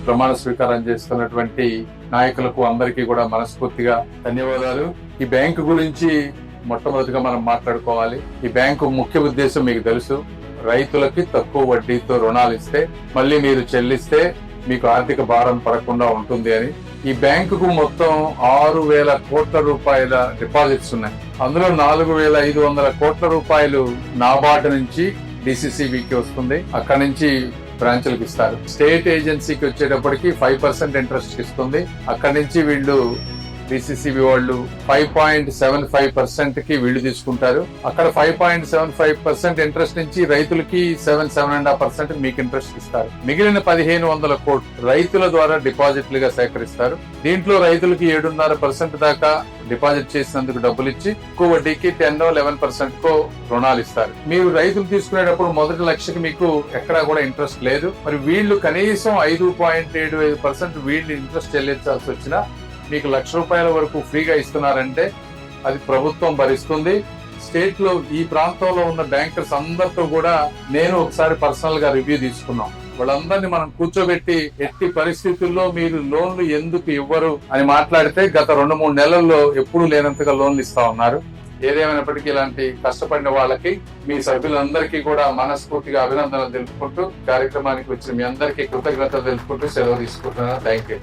ప్రమాణ స్వీకారం చేస్తున్నటువంటి నాయకులకు అందరికీ కూడా మనస్ఫూర్తిగా ధన్యవాదాలు. ఈ బ్యాంకు గురించి మొట్టమొదటిగా మనం మాట్లాడుకోవాలి. ఈ బ్యాంకు ముఖ్య ఉద్దేశం మీకు తెలుసు. రైతులకి తక్కువ వడ్డీతో రుణాలు ఇస్తే మళ్ళీ మీరు చెల్లిస్తే మీకు ఆర్థిక భారం పడకుండా ఉంటుంది అని. ఈ బ్యాంకుకు మొత్తం 6,000 కోట్ల రూపాయల డిపాజిట్స్ ఉన్నాయి. అందులో 4,500 కోట్ల రూపాయలు నాబార్డు నుంచి డిసిసిబికి వస్తుంది. అక్కడి నుంచి బ్రాంచులకు ఇస్తారు. స్టేట్ ఏజెన్సీకి వచ్చేటప్పటికి 5% ఇంట్రెస్ట్ ఇస్తుంది. అక్కడి నుంచి వీళ్ళు డిసిసిబి వాళ్ళు 5.75% కి వీళ్ళు తీసుకుంటారు. అక్కడ 5.75% ఇంట్రెస్ట్ నుంచి రైతులకి 7.5% మీకు ఇంట్రెస్ట్ ఇస్తారు. మిగిలిన 1,500 కోట్లు రైతుల ద్వారా డిపాజిట్లుగా సేకరిస్తారు. దీంట్లో రైతులకి 7.5% దాకా డిపాజిట్ చేసినందుకు డబ్బులు ఇచ్చి ఎక్కువ వడ్డీకి 10-11% కో రుణాలు ఇస్తారు. మీరు రైతులు తీసుకునేటప్పుడు మొదటి లక్షకి మీకు ఎక్కడా కూడా ఇంట్రెస్ట్ లేదు. మరి వీళ్ళు కనీసం 5.75% వీళ్ళు ఇంట్రెస్ట్ చెల్లించాల్సి వచ్చినా మీకు ₹1,00,000 వరకు ఫ్రీగా ఇస్తున్నారంటే అది ప్రభుత్వం భరిస్తుంది. స్టేట్ లో ఈ ప్రాంతంలో ఉన్న బ్యాంకర్స్ అందరితో కూడా నేను ఒకసారి పర్సనల్ గా రివ్యూ తీసుకున్నాం. వాళ్ళందరినీ మనం కూర్చోబెట్టి ఎట్టి పరిస్థితుల్లో మీరు లోన్లు ఎందుకు ఇవ్వరు అని మాట్లాడితే గత 2-3 నెలల్లో ఎప్పుడూ లేనంతగా లోన్లు ఇస్తా ఉన్నారు. ఏదేమైనప్పటికీ ఇలాంటి కష్టపడిన వాళ్ళకి మీ సభ్యులందరికీ కూడా మనస్ఫూర్తిగా అభినందనలు తెలుపుకుంటూ కార్యక్రమానికి వచ్చిన మీ అందరికీ కృతజ్ఞతలు తెలుపుకుంటూ సెలవు తీసుకుంటున్నాను. Thank you.